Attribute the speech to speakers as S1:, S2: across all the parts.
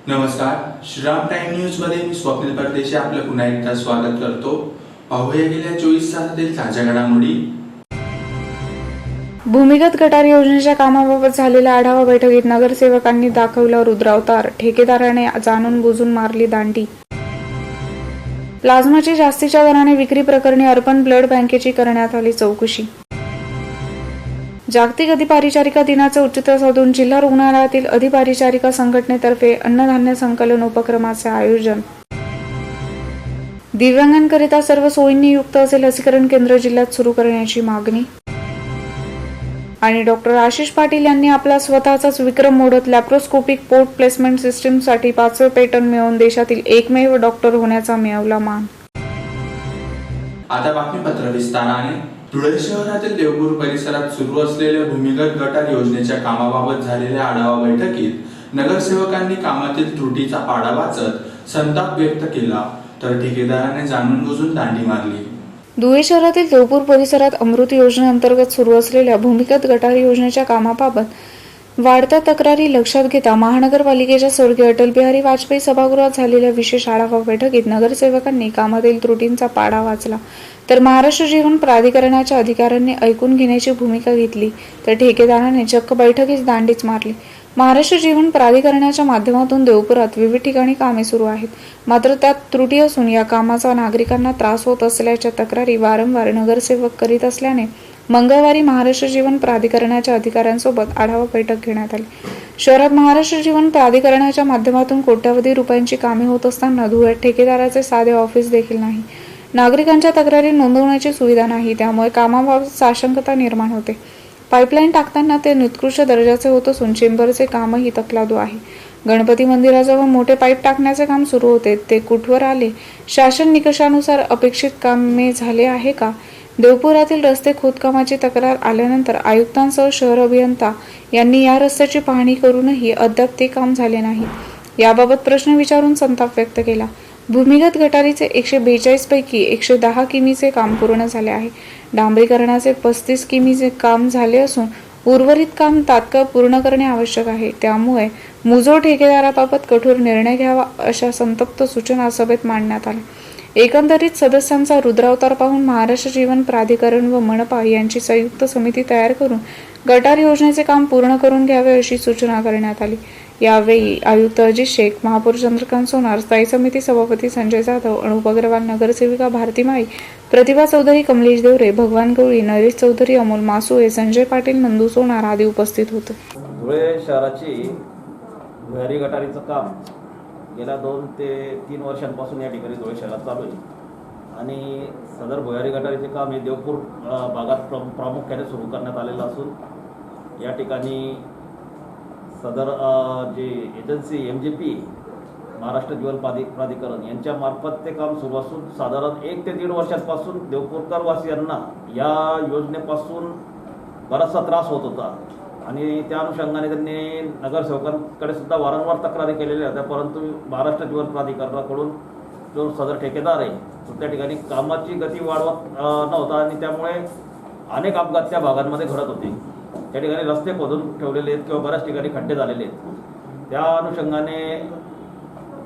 S1: नमस्कार, Shriram time news मध्ये मी स्वप्नील परदेशी आपलं पुन्हा एकदा स्वागत करतो। पाहूया गेल्या 24 तासातील ताज्या घडामोडी।
S2: भूमिगत गटार योजनेच्या कामाबाबत झालेल्या आढावा बैठकीत नगरसेवकांनी दाखवला रुद्रावतार, ठेकेदाराने जाणून बुजून मारली दांडी। प्लाझ्माची जास्तीच्या दराने विक्री प्रकरणी अर्पण ब्लड बँकेची करण्यात आली चौकशी। जागतिक अधिपरिचारिका दिनाचे औचित्य साधून जिल्हा रुग्णालयातील अधिपरिचारिका संघटनेतर्फे अन्नधान्य संकलन उपक्रमाचे आयोजन। दिव्यांगांकरिता सर्व सोयींनी युक्त असे लसीकरण केंद्र जिल्ह्यात सुरू करण्याची मागणी। आणि डॉक्टर आशिष पाटील यांनी आपला स्वतःचाच विक्रम मोडत लॅप्रोस्कोपिक पोर्ट प्लेसमेंट सिस्टीमसाठी 5वे पेटंट मिळवून देशातील एकमेव डॉक्टर होण्याचा मिळवला मान।
S1: आता बातमीपत्र विस्ताराने। धुळे शहरातील देवपूर परिसरात सुरू असलेल्या भूमिगत गटार योजनेच्या कामाबाबत झालेल्या आढावा बैठकीत नगरसेवकांनी कामातील त्रुटीचा पाडा वाचत संताप व्यक्त केला, तर ठेकेदाराने जाणून बुजून दांडी मारली।
S2: धुळे शहरातील देवपूर परिसरात अमृत योजनेअंतर्गत सुरू असलेल्या भूमिगत गटार योजनेच्या कामाबाबत वाढत्या तक्रारी लक्षात घेता महानगरपालिकेच्या स्वर्गीय अटल बिहारी वाजपेयी सभागृहात झालेल्या विशेष आढावा बैठकीत नगरसेवकांनी कामातील त्रुटींचा पाडा वाचला, तर महाराष्ट्र जीवन प्राधिकरणाच्या अधिकाऱ्यांनी ऐकून घेण्याची भूमिका घेतली, तर ठेकेदाराने चक्क बैठकीस दांडीच मारली। महाराष्ट्र जीवन प्राधिकरणाच्या माध्यमातून देवपुरात विविध ठिकाणी कामे सुरू आहेत, मात्र त्यात त्रुटी असून या कामाचा नागरिकांना त्रास होत असल्याच्या तक्रारी वारंवार नगरसेवक करीत असल्याने मंगळवारी महाराष्ट्र जीवन प्राधिकरणाच्या अधिकाऱ्यांसोबत आढावा बैठक घेण्यात आली। शहरात महाराष्ट्र जीवन प्राधिकरणाच्या माध्यमातून कोट्यवधी रुपयांची कामे होत असताना धुळ्यात ठेकेदाराचे साधे ऑफिस देखील नाही, नागरिकांच्या तक्रारी नोंदवण्याची सुविधा नाही, त्यामुळे कामाबाबत साशंकता निर्माण होते। पाईपलाईन टाकताना ते निकृष्ट दर्जाचे होत असून चेंबरचे कामही तकलादू आहे। गणपती मंदिराजवळ मोठे पाईप टाकण्याचे काम सुरू होते, ते कुठवर आले? शासन निकषानुसार अपेक्षित कामे झाले आहे का? देवपुरातील रस्ते खोदकामाची तक्रार आल्यानंतर आयुक्तांसह शहर अभियंता यांनी या रस्त्याची पाहणी करूनही अद्याप ते काम झाले नाही, याबाबत प्रश्न विचारून संताप व्यक्त केला। भूमिगत गटारीचे 142 पैकी 110 किमीचे काम पूर्ण झाले आहे। डांबरीकरणाचे 35 किमीचे काम झाले असून उर्वरित काम तात्काळ पूर्ण करणे आवश्यक आहे, त्यामुळे मुजोर ठेकेदाराबाबत कठोर निर्णय घ्यावा, अशा संतप्त सूचना सभेत मांडण्यात आल्या। एकंदरीत सदस्यांचा रुद्रावतार पाहून महाराष्ट्र जीवन प्राधिकरण व मनपा यांची संयुक्त समिती तयार करून गटार योजनेचे काम पूर्ण करून घ्यावे, अशी सूचना करण्यात आली। यावेळी आयुक्त अजित शेख, महापौर चंद्रकांत सोनार, स्थायी समिती सभापती संजय जाधव, अनुप अग्रवाल, नगरसेविका भारती माळी, प्रतिभा चौधरी, कमलेश देवरे, भगवान गवळी, नरेश चौधरी, अमोल मासुळे, संजय पाटील, नंदू सोनार आदी उपस्थित होते।
S3: धुळे शहराची भुयारी गटारीचं काम गेल्या 2 ते 3 वर्षांपासून या ठिकाणी धुळे शहरात चालू आहे आणि सदर भुयारी गटारीचे काम हे देवपूर भागात प्रामुख्याने सुरू करण्यात आलेलं असून या ठिकाणी सदर जे एजन्सी MJP महाराष्ट्र जीवन प्राधिकरण यांच्या मार्फत ते काम सुरू असून साधारण 1 ते 1.5 वर्षांपासून देवपूरकर वासियांना या योजनेपासून बराचसा त्रास होत होता आणि त्या अनुषंगाने त्यांनी नगरसेवकांकडे सुद्धा वारंवार तक्रारी केलेल्या होत्या, परंतु महाराष्ट्र जीवन प्राधिकरणाकडून जो सदर ठेकेदार आहे तो त्या ठिकाणी कामाची गती वाढवत नव्हता आणि त्यामुळे अनेक अपघात त्या भागांमध्ये घडत होते। त्या ठिकाणी रस्ते खोदून ठेवलेले आहेत किंवा बऱ्याच ठिकाणी खड्डे झालेले आहेत। त्या अनुषंगाने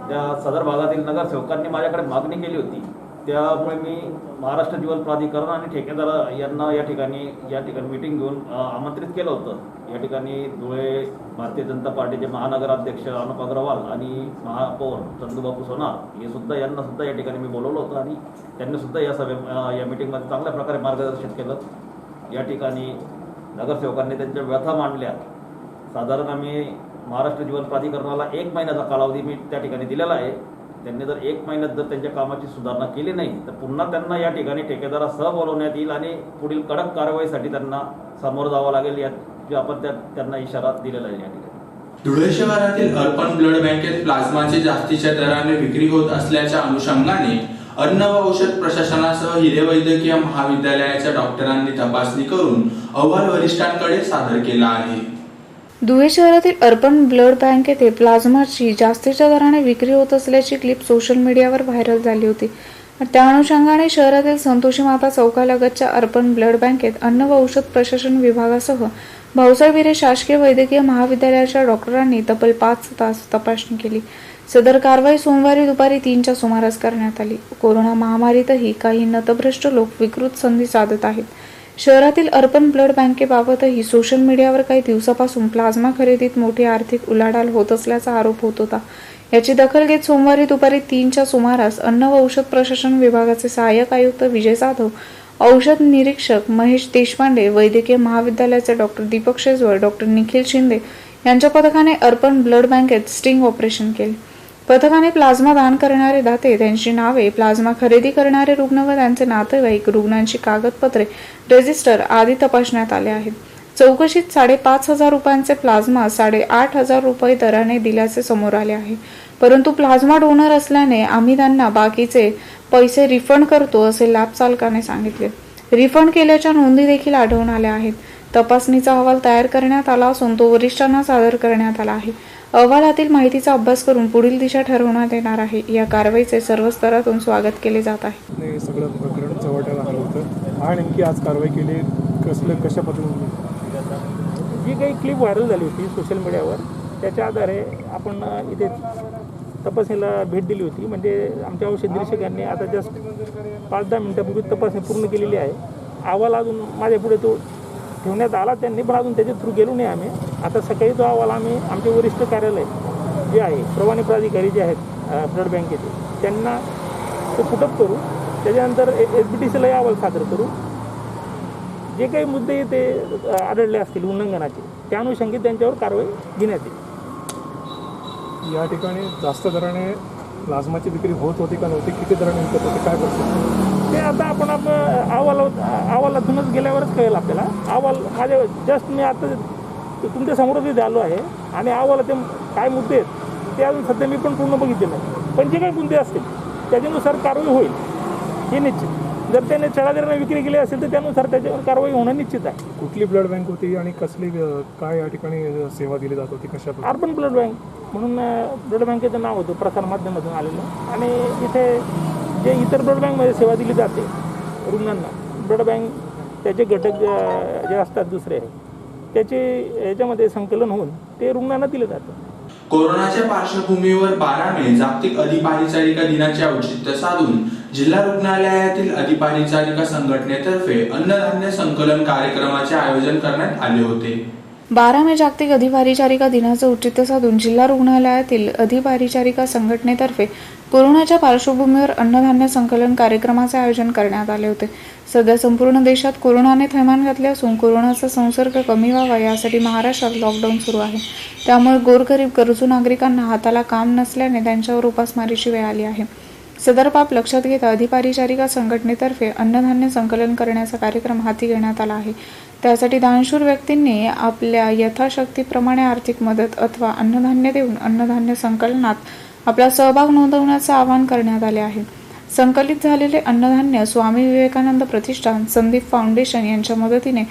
S3: त्या सदर भागातील नगरसेवकांनी माझ्याकडे मागणी केली होती, त्यामुळे मी महाराष्ट्र जीवन प्राधिकरण आणि ठेकेदार यांना या ठिकाणी मीटिंग घेऊन आमंत्रित केलं होतं। या ठिकाणी धुळे भारतीय जनता पार्टीचे महानगराध्यक्ष अनुप अग्रवाल आणि महापौर चंदूबापू सोनार यांना सुद्धा या ठिकाणी मी बोलवलं होतं आणि त्यांनी सुद्धा या मीटिंगमध्ये चांगल्या प्रकारे मार्गदर्शन केलं। या ठिकाणी नगरसेवकांनी त्यांच्या व्यथा मांडल्या। साधारण आम्ही महाराष्ट्र जीवन प्राधिकरणाला 1 महिन्याचा कालावधी मी त्या ठिकाणी दिलेला आहे। त्यांनी जर 1 महिन्यात जर त्यांच्या कामाची सुधारणा केली नाही तर पुन्हा त्यांना या ठिकाणी ठेकेदारासह बोलवण्यात येईल आणि पुढील कडक कारवाईसाठी त्यांना समोर जावं लागेल, याची आपण त्यांना इशारा दिलेला आहे। या ठिकाणी
S1: धुळे शहरातील अर्पण ब्लड बँकेत प्लाझ्माची जास्तीच्या दराने विक्री होत असल्याच्या अनुषंगाने अन्न व औषध प्रशासनासह हिरे वैद्यकीय महाविद्यालयाच्या डॉक्टरांनी तपासणी करून अहवाल वरिष्ठांकडे सादर केला आहे।
S2: धुळे शहरातील अर्पण ब्लड बँक येथे प्लाझ्माची जास्तीच्या दराने विक्री होत असल्याची क्लिप सोशल मीडियावर व्हायरल झाली होती। त्या अनुषंगाने शहरातील संतोषी माता चौकालगतच्या अर्पण ब्लड बँकेत अन्न व औषध प्रशासन विभागासह भाऊसाहेब हिरे शासकीय वैद्यकीय महाविद्यालयाच्या डॉक्टरांनी तब्बल 5 तास तपासणी केली. सदर कारवाई सोमवारी दुपारी 3च्या सुमारास करण्यात आली. कोरोना महामारीतही काही नतभ्रष्ट लोक विकृत संधी साधत आहेत. शहरातील अर्पण ब्लड बँकेबाबतही सोशल मीडियावर काही दिवसापासून प्लाझ्मा खरेदीत मोठी आर्थिक उलाढाल होत असल्याचा आरोप होत होता. याची दखल घेत सोमवारी दुपारी 3च्या सुमारास अन्न व औषध प्रशासन विभागाचे सहाय्यक आयुक्त विजय जाधव, औषध निरीक्षक महेश देशपांडे, वैद्यकीय महाविद्यालयाचे डॉक्टर दीपक शेजवळ, डॉक्टर निखिल शिंदे यांच्या पथकाने अर्पण ब्लड बँकेत स्टिंग ऑपरेशन केले. पथकाने प्लाझ्मा दान करणारे दाते, त्यांची नावे, प्लाझ्मा खरेदी करणारे रुग्ण व त्यांचे नातेवाईक, रुग्णांची कागदपत्रे, रजिस्टर आदी तपासण्यात आले आहेत. चौकशीत 5,500 रुपयांचे प्लाझ्मा 8,500 रुपये दराने दिल्याचे समोर आले आहे. परंतु प्लाझ्मा डोनर असल्याने आम्ही त्यांना बाकीचे पैसे रिफंड करतो असे लॅब चालकाने सांगितले. रिफंड केल्याच्या नोंदी देखील आढळून आल्या आहेत. तपासणीचा अहवाल तयार करण्यात आला असून तो वरिष्ठांना सादर करण्यात आला आहे. अहवालातील माहितीचा अभ्यास करून पुढील दिशा ठरवण्यात येणार आहे. या कारवाईचे सर्व स्तरातून स्वागत केले जात आहे.
S4: सगळं प्रकरण चव्हाट्याला आलं होतं आणि नेमकी आज कारवाई केली कशा पद्धतीने?
S5: जी काही क्लिप व्हायरल झाली होती सोशल मीडियावर, त्याच्या आधारे आपण इथे तपासणीला भेट दिली होती. म्हणजे आमच्या औषध निरीक्षकांनी आता जस्ट 5-10 मिनिटापूर्वी तपासणी पूर्ण केलेली आहे. अहवाल अजून माझ्यापुढे तो ठेवण्यात आला त्यांनी, पण अजून त्याच्या थ्रू गेलो नाही आम्ही. आता सकाळी तो अहवाल आम्ही आमचे वरिष्ठ कार्यालय जे आहे, प्रवानी प्राधिकारी जे आहेत ब्लड बँकेचे, त्यांना तो पुटअप करू. त्याच्यानंतर SBTCला अहवाल सादर करू. जे काही मुद्दे ते आढळले असतील उल्लंघनाचे, त्या अनुषंगाने त्यांच्यावर कारवाई घेण्यात येईल.
S4: या ठिकाणी जास्त दराने प्लाझ्माची विक्री होत होती का नव्हती? किती दराने विकत होते, काय करतो
S5: ते आता आपण अहवालातूनच गेल्यावरच कळेल आपल्याला. अहवाल माझ्या जस्ट मी आता तुमच्या समोरच इथे आलो आहे आणि अहवाला ते काय मुद्दे आहेत ते अजून सध्या मी पण पूर्ण बघितले नाही. पण जे काही मुद्दे असतील त्याच्यानुसार कारवाई होईल हे निश्चित. जर त्याने चढा दराने विक्री केली असेल तर त्यानुसार त्याच्यावर कारवाई होणं निश्चित आहे.
S4: कुठली ब्लड बँक होती आणि कसली काय या ठिकाणी सेवा दिली जात होती, कशा?
S5: अर्बन ब्लड बँक म्हणून ब्लड बँकेचं नाव होतं, प्रसार माध्यमातून आलेलं. आणि इथे जे इतर ब्लड बँकमध्ये सेवा दिली जाते रुग्णांना, ब्लड बँक त्याचे घटक जे असतात दुसरे त्याचे याच्यामध्ये संकलन होऊन ते रुग्णांना दिले जातं.
S1: कोरोनाच्या पार्श्वभूमीवर 12 मे जागतिक अधिपरिचारिका दिनाचे औचित्य साधून जिल्हा रुग्णालयातील अधिपरिचारिका संघटनेतर्फे अन्नधान्य संकलन कार्यक्रमाचे आयोजन करण्यात आले होते.
S2: 12 मे जागतिक अधिपरिचारिका दिनाचं औचित्य साधून जिल्हा रुग्णालयातील अधिपरिचारिका संघटनेतर्फे कोरोनाच्या पार्श्वभूमीवर अन्नधान्य संकलन कार्यक्रमाचे आयोजन करण्यात आले होते. सध्या संपूर्ण देशात कोरोनाने थैमान घातले असून कोरोनाचा संसर्ग कमी व्हावा यासाठी महाराष्ट्रात लॉकडाऊन सुरू आहे. त्यामुळे गोरगरीब गरजू नागरिकांना हाताला काम नसल्याने त्यांच्यावर उपासमारीची वेळ आली आहे. सदर बाब लक्षात घेता अधिपरिचारिका संघटनेतर्फे अन्नधान्य संकलन करण्याचा कार्यक्रम हाती घेण्यात आला आहे. त्यासाठी दानशूर व्यक्तींनी आपल्या यथाशक्तीप्रमाणे आर्थिक मदत अथवा अन्नधान्य देऊन अन्नधान्य संकलनात आपला सहभाग नोंदवण्याचे आवाहन करण्यात आले आहे. संकलित झालेले अन्नधान्य स्वामी विवेकानंद प्रतिष्ठान, संदीप फाउंडेशन यांच्या मदतीने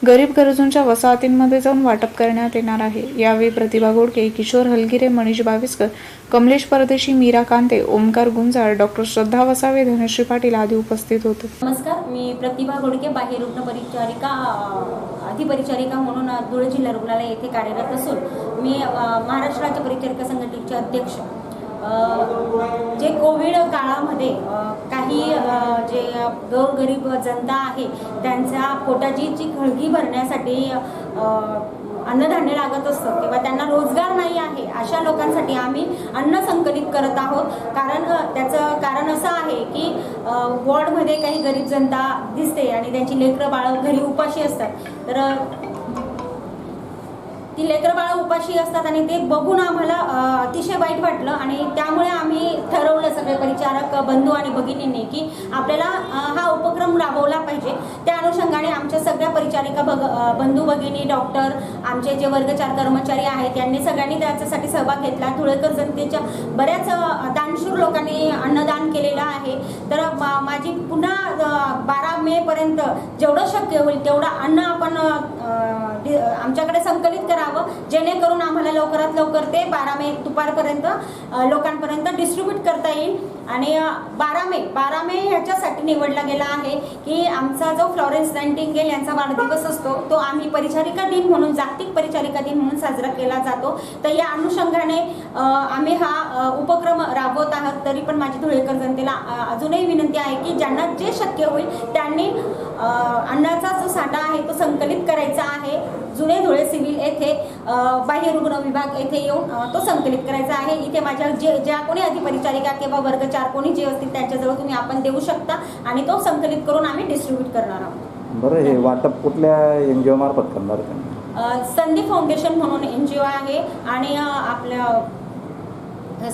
S2: गरीब गरजूंच्या वसाहतींमध्ये जाऊन वाटप करण्यात येणार आहे. यावेळी प्रतिभा घोडके, किशोर हलगिरे, मनीष बाविस्कर, कमलेश परदेशी, मीरा कांते, ओमकार गुंजाळ, डॉक्टर श्रद्धा वसावे, धनश्री पाटील आदी उपस्थित होते.
S6: नमस्कार, मी प्रतिभा घोडके, बाह्य रुग्ण परिचारिका अधिपरिचारिका म्हणून धुळे जिल्हा रुग्णालय येथे कार्यरत असून मी महाराष्ट्र राज्य परिचारिका संघटनेचे अध्यक्ष. जे कोविड काळामध्ये काही जे गोरगरीब जनता आहे त्यांच्या पोटाची खळगी भरण्यासाठी अन्नधान्य लागत असतं किंवा त्यांना रोजगार नाही आहे, अशा लोकांसाठी आम्ही अन्न संकलित करत आहोत. कारण त्याचं कारण असं आहे की वॉर्डमध्ये काही गरीब जनता दिसते आणि त्यांची लेकरं बाळं घरी उपाशी असतात. तर ती लेकरं बाळं उपाशी असतात आणि ते बघून आम्हाला अतिशय वाईट वाटलं आणि त्यामुळे आम्ही ठरवलं सगळे परिचारक बंधू आणि भगिनींनी की आपल्याला हा उपक्रम राबवला पाहिजे. त्या अनुषंगाने आमच्या सगळ्या परिचारिका बंधू भगिनी, डॉक्टर, आमचे जे वर्ग 4 कर्मचारी आहेत यांनी सगळ्यांनी त्याच्यासाठी सहभाग घेतला. धुळेकर जनतेच्या बऱ्याच दानशूर लोकांनी अन्नदान केलेलं आहे. तर माझी पुन्हा 12 मे पर्यंत जेवढं शक्य होईल तेवढं अन्न आपण आमच्याकडे संकलित करावं, जेणेकरून आम्हाला लवकरात लवकर ते 12 मे दुपारपर्यंत लोकांपर्यंत डिस्ट्रीब्यूट करता येईल. जाईल. आणि 12 मे ह्याच्यासाठी निवडला गेला आहे की आमचा जो फ्लॉरेन्स नाइटिंगेल यांचा वाढदिवस असतो तो आम्ही परिचारिका दिन म्हणून, जागतिक परिचारिका दिन म्हणून साजरा केला जातो. तर या अनुषंगाने आम्ही हा उपक्रम राबवत आहोत. तरी पण माझी धुळेकर जनतेला अजूनही विनंती आहे की ज्यांना जे शक्य होईल त्यांनी अन्नाचा जो साठा आहे तो संकलित करायचा आहे. जुने धुळे सिव्हिल येथे बाह्य रुग्ण विभाग येथे येऊन तो संकलित करायचा आहे. इथे माझ्या ज्या कोणी अधिपरिचारिका किंवा वर्ग 4 कोणी जे असतील त्यांच्याजवळ तुम्ही आपण देऊ शकता आणि तो संकलित करून आम्ही डिस्ट्रीब्यूट करणार आहोत.
S7: बरं, हे वाटप कुठल्या NGO मार्फत करणार तुम्ही?
S6: संधी फाउंडेशन म्हणून NGO आहे आणि आपल्या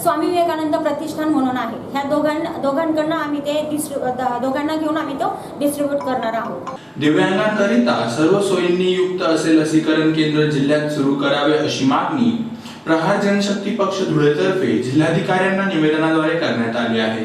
S6: स्वामी विवेकानंद प्रतिष्ठान म्हणून आहे. ह्या दोघांकडनं आम्ही ते दोघांना घेऊन आम्ही तो डिस्ट्रीब्यूट करणार आहोत.
S1: दिव्यांगांकरिता सर्व सोयींनी युक्त असे लसीकरण केंद्र जिल्ह्यात सुरू करावे अशी मागणी प्रहार जनशक्ती पक्ष धुळेतर्फे जिल्हाधिकाऱ्यांना निवेदनाद्वारे करण्यात आली आहे.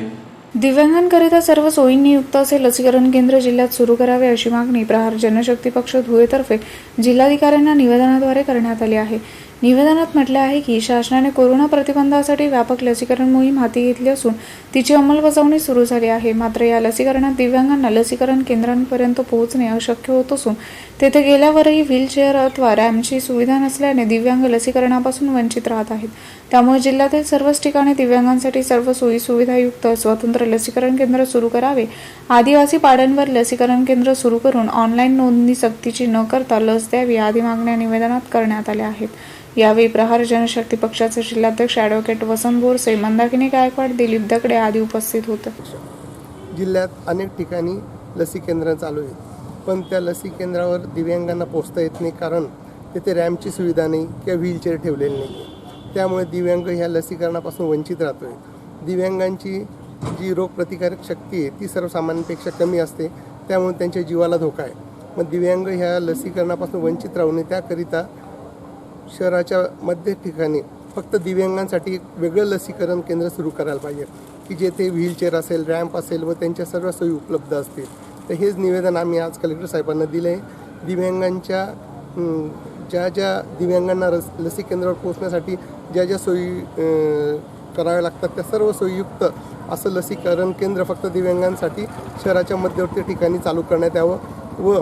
S2: दिव्यांगांकरिता सर्व सोयींनी युक्त असे लसीकरण केंद्र जिल्ह्यात सुरू करावे अशी मागणी प्रहार जनशक्ती पक्ष धुळेतर्फे जिल्हाधिकाऱ्यांना निवेदनाद्वारे करण्यात आली आहे. निवेदनात म्हटले आहे की शासनाने कोरोना प्रतिबंधासाठी व्यापक लसीकरण मोहीम हाती घेतली असून तिची अंमलबजावणी सुरू झाली आहे. मात्र या लसीकरणात दिव्यांगांना लसीकरण केंद्रांपर्यंत पोहोचणे अशक्य होत असून तेथे गेल्यावरही व्हीलचेअर अथवा रॅम्पची सुविधा नसल्याने दिव्यांग लसीकरणापासून वंचित राहत आहेत. त्यामुळे जिल्ह्यातील सर्वच ठिकाणी दिव्यांगांसाठी सर्व सोयी सुविधायुक्त स्वतंत्र लसीकरण केंद्र सुरू करावे. आदिवासी पाड्यांवर लसीकरण केंद्र सुरू करून ऑनलाईन नोंदणी सक्तीची न करता लस द्यावी आदी मागण्या निवेदनात करण्यात आल्या आहेत. यावेळी प्रहार जनशक्ती पक्षाचे जिल्हाध्यक्ष ॲडव्होकेट वसंत बोरसे, मंदाकिनी गायकवाड, दिलीप दगडे आदी उपस्थित होते.
S8: जिल्ह्यात अनेक ठिकाणी लसी केंद्र चालू आहेत, पण त्या लसी केंद्रावर दिव्यांगांना पोहोचता येत नाही, कारण तिथे रॅम्पची सुविधा नाही किंवा व्हीलचेअर ठेवलेली नाही. त्यामुळे दिव्यांग ह्या लसीकरणापासून वंचित राहतो आहे. दिव्यांगांची जी रोगप्रतिकारक शक्ती आहे ती सर्वसामान्यांपेक्षा कमी असते, त्यामुळे त्यांच्या जीवाला धोका आहे. मग दिव्यांग ह्या लसीकरणापासून वंचित राहू नये त्याकरिता शहराच्या मध्य ठिकाणी फक्त दिव्यांगांसाठी एक वेगळं लसीकरण केंद्र सुरू करायला पाहिजे की जेथे व्हीलचेअर असेल, रॅम्प असेल व त्यांच्या सर्व सोयी उपलब्ध असतील. तर हेच निवेदन आम्ही आज कलेक्टर साहेबांना दिलं आहे. दिव्यांगांच्या ज्या दिव्यांगांना लसी केंद्रावर पोहोचण्यासाठी ज्या सोयी कराव्या लागतात त्या सर्व सोयीयुक्त असं लसीकरण केंद्र फक्त दिव्यांगांसाठी शहराच्या मध्यवर्ती ठिकाणी चालू करण्यात यावं व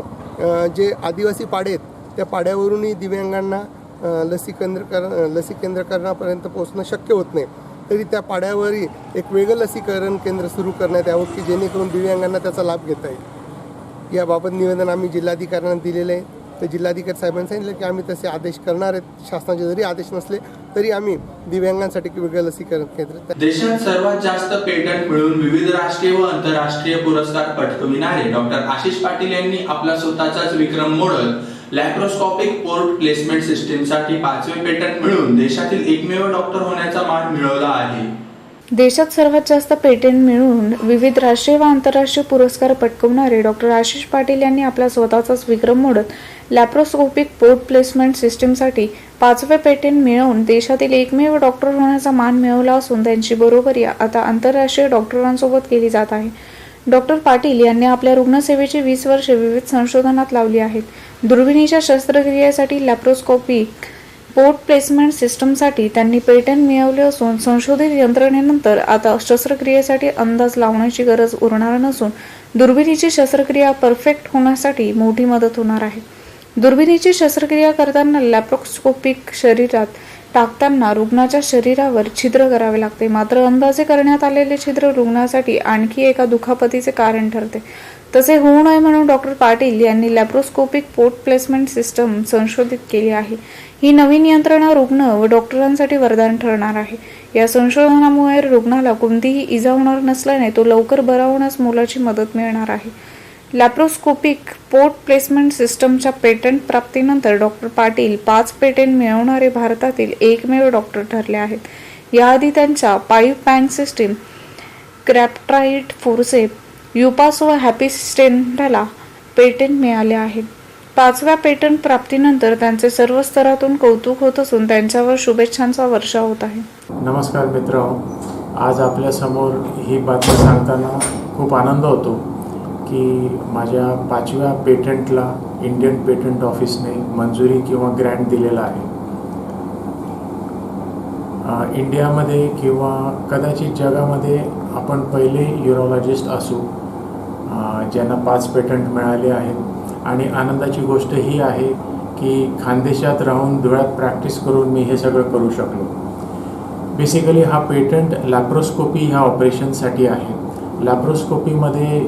S8: जे आदिवासी पाडे आहेत त्या पाड्यावरूनही दिव्यांगांना लसी केंद्रकरणापर्यंत पोहोचणं शक्य होत नाही, तरी त्या पाड्यावरही एक वेगळं लसीकरण केंद्र सुरू करण्यात यावं की जेणेकरून दिव्यांगांना त्याचा लाभ घेता येईल. याबाबत निवेदन आम्ही जिल्हाधिकाऱ्यांना दिलेलं आहे. तर जिल्हाधिकारी साहेबांनी सांगितलं की आम्ही तसे आदेश करणार आहेत. शासनाचे जरी आदेश नसले तरी आम्ही दिव्यांगांसाठी वेगळं लसीकरण केंद्र.
S1: देशात सर्वात जास्त पेटंट मिळवून विविध राष्ट्रीय व आंतरराष्ट्रीय पुरस्कार पटकविणारे डॉक्टर आशिष पाटील यांनी आपला स्वतःचाच विक्रम मोडत लॅप्रोस्कोपिक पोर्ट प्लेसमेंट सिस्टीमसाठी 5वे पेटंट मिळवून देशातील एकमेव डॉक्टर होण्याचा मान मिळवला आहे.
S2: देशात सर्वात जास्त पेटंट मिळवून विविध राष्ट्रीय व आंतरराष्ट्रीय पुरस्कार पटकावणारे डॉक्टर आशिष पाटील यांनी आपला स्वतःचाच विक्रम मोडत लॅप्रोस्कोपिक पोर्ट प्लेसमेंट सिस्टीमसाठी 5वे पेटंट मिळवून देशातील एकमेव डॉक्टर होण्याचा मान मिळवला असून त्यांची बरोबरी आता आंतरराष्ट्रीय डॉक्टरांसोबत केली जात आहे. डॉक्टर पाटील यांनी आपल्या रुग्णसेवेची 20 वर्षे विविध संशोधनात लावली आहेत. दुर्बिणीच्या शस्त्रक्रियेसाठी लॅप्रोस्कोपिक पोर्ट प्लेसमेंट सिस्टमसाठी त्यांनी पेटंट मिळवले असून संशोधित यंत्रणेनंतर आता शस्त्रक्रियेसाठी अंदाज लावण्याची गरज उरणार नसून दुर्बिणीची शस्त्रक्रिया परफेक्ट होण्यासाठी मोठी मदत होणार आहे. दुर्बिणीची शस्त्रक्रिया करताना लॅप्रोस्कोपिक शरीरात टाकताना रुग्णाच्या शरीरावर छिद्र करावे लागते. मात्र अंदाजे करण्यात आलेले छिद्र रुग्णासाठी आणखी एका दुखापतीचे कारण ठरते. तसे होऊ नये म्हणून डॉक्टर पाटील यांनी लॅप्रोस्कोपिक पोर्ट प्लेसमेंट सिस्टम संशोधित केली आहे. ही नवीन यंत्रणा रुग्ण व डॉक्टरांसाठी वरदान ठरणार आहे. या संशोधनामुळे रुग्णाला कोणतीही इजा होणार नसल्याने तो लवकर बरा होण्यास मोलाची मदत मिळणार आहे. लॅप्रोस्कोपिक पोर्ट प्लेसमेंट सिस्टमच्या पेटंट प्राप्तीनंतर डॉक्टर पाटील 5 पेटंट मिळवणारे भारतातील एकमेव डॉक्टर ठरले आहेत. याआधी त्यांच्या 5 पॅन सिस्टीम, क्रॅप्टाइट फोर्सेप, युपास व हॅपी स्टेंटला पेटंट मिळाले आहेत. 5व्या पेटंट प्राप्तीनंतर त्यांचे सर्व स्तरातून कौतुक होत असून त्यांच्यावर शुभेच्छांचा वर्षाव होत आहे.
S9: नमस्कार मित्रांनो, आज आपल्यासमोर ही बातमी सांगताना खूप आनंद होतो की माझ्या 5व्या पेटंटला इंडियन पेटंट ऑफिसने मंजुरी किंवा ग्रँट दिलेला आहे. इंडियामध्ये किंवा कदाचित जगामध्ये आपण पहिले युरोलॉजिस्ट असू ज्यांना 5 पेटंट मिळाले आहेत. आणि आनंदाची गोष्ट ही आहे की खानदेशात राहून धुळ्यात प्रॅक्टिस करून मी हे सगळं करू शकलो. बेसिकली हा पेटंट लॅप्रोस्कोपी ह्या ऑपरेशनसाठी आहे. लॅप्रोस्कोपीमध्ये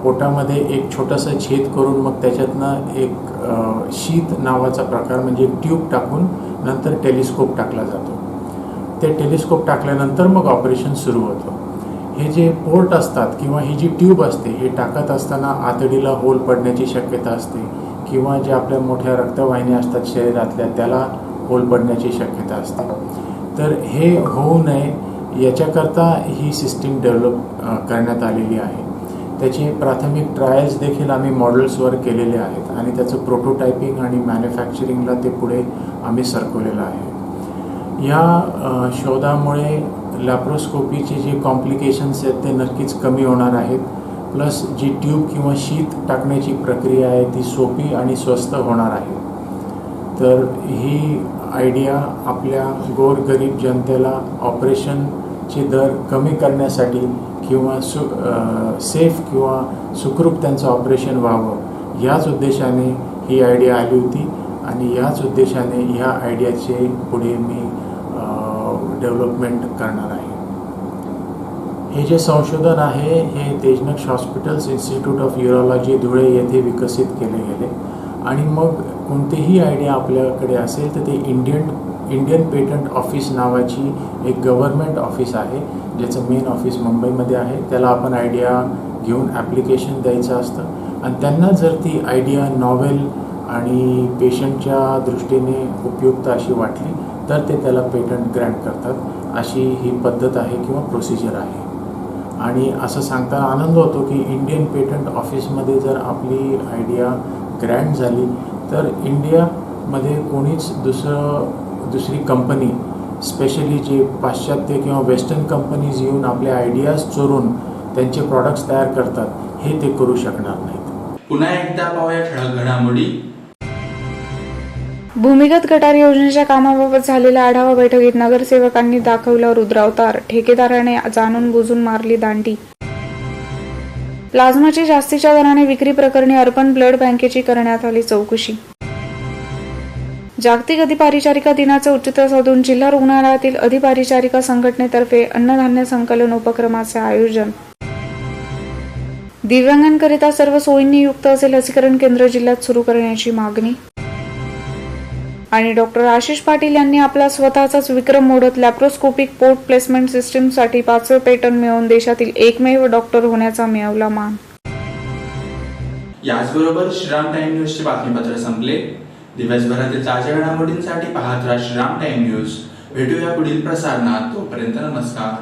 S9: पोटामध्ये एक छोटंसं छेद करून मग त्याच्यातनं एक शीत नावाचा प्रकार म्हणजे एक ट्यूब टाकून नंतर टेलिस्कोप टाकला जातो. ते टेलिस्कोप टाकल्यानंतर मग ऑपरेशन सुरू होतं. हे जे पोर्ट असतात किंवा ही जी ट्यूब असते हे टाकत असताना आतडीला होल पडण्याची शक्यता असते किंवा ज्या आपल्या मोठ्या रक्तवाहिन्या असतात शरीरातल्या त्याला होल पडण्याची शक्यता असते. तर हे होऊ नये याच्याकरता ही सिस्टीम डेव्हलप करण्यात आलेली आहे. त्याचे प्राथमिक ट्रायल्स देखील आम्ही मॉडेल्सवर केलेले आहेत आणि त्याचं प्रोटोटायपिंग आणि मॅन्युफॅक्चरिंगला ते पुढे आम्ही सरकवलेलं आहे. या शोधामुळे लॅप्रोस्कोपीचे जे कॉम्प्लिकेशन्स आहेत ते नक्कीच कमी होणार आहेत. प्लस जी ट्यूब किंवा शीत टाकण्याची प्रक्रिया आहे ती सोपी आणि स्वस्त होणार आहे. तर ही आयडिया आपल्या गोरगरीब जनतेला ऑपरेशनचे दर कमी करण्यासाठी किंवा सेफ किंवा सुखरूप त्यांचं ऑपरेशन व्हावं याच उद्देशाने ही आयडिया आली होती आणि याच उद्देशाने ह्या आयडियाचे पुढे मी डेव्हलपमेंट करणार आहे. हे जे संशोधन आहे हे Tejnaksh hospitals institute of urology Dhule येथे विकसित केले गेले आणि मग कोणतीही आयडिया आपल्याकडे असेल तर ते इंडियन पेटंट ऑफिस नावाची एक गव्हर्नमेंट ऑफिस आहे ज्याचं मेन ऑफिस मुंबईमध्ये आहे. त्याला आपण आयडिया घेऊन ॲप्लिकेशन द्यायचं असतं आणि त्यांना जर ती आयडिया नॉवेल आणि पेशंटच्या दृष्टीने उपयुक्त अशी वाटली तर ते त्याला पेटंट ग्रँट करतात. अशी ही पद्धत आहे किंवा प्रोसिजर आहे. आणि असं सांगताना आनंद होतो की इंडियन पेटंट ऑफिसमध्ये जर आपली आयडिया ग्रँट झाली तर इंडियामध्ये कोणीच दुसरी कंपनी स्पेशली जे पाश्चात्य किंवा वेस्टर्न कंपनीज येऊन आपल्या आयडियाज चोरून त्यांचे प्रॉडक्ट्स तयार करतात हे ते करू शकणार नाहीत.
S1: पुन्हा एकदा पाहूया ठळक घडामोडी.
S2: भूमिगत गटार योजनेच्या कामाबाबत झालेल्या आढावा बैठकीत नगरसेवकांनी दाखवला रुद्रावतार. ठेकेदाराने जाणून बुजून मारली दांडी. प्लाझ्माची जास्तीच्या दराने विक्री प्रकरणी अर्बन ब्लड बँकेची करण्यात आली चौकशी. जागतिक अधिपरिचारिका दिनाचे औचित्य साधून जिल्हा रुग्णालयातील अधिपरिचारिका संघटनेतर्फे अन्नधान्य संकलन उपक्रमाचे आयोजन. दिव्यांगांकरिता सर्व सोयींनी युक्त असे लसीकरण केंद्र जिल्ह्यात सुरू करण्याची मागणी. आणि डॉक्टर आशिष पाटील यांनी आपला स्वतःचाच विक्रम मोडत लॅप्रोस्कोपिक पोर्ट प्लेसमेंट सिस्टीमसाठी 5वे पेटंट मिळवून देशातील एकमेव डॉक्टर होण्याचा मिळवला मान.
S1: याचबरोबर श्रीराम टाइम न्यूजचे बातमीपत्र संपले. दिवसभरातील ताज्या घडामोडींसाठी पाहत राहा श्रीराम टाइम न्यूज. भेटूया पुढील प्रसारणात. तोपर्यंत नमस्कार.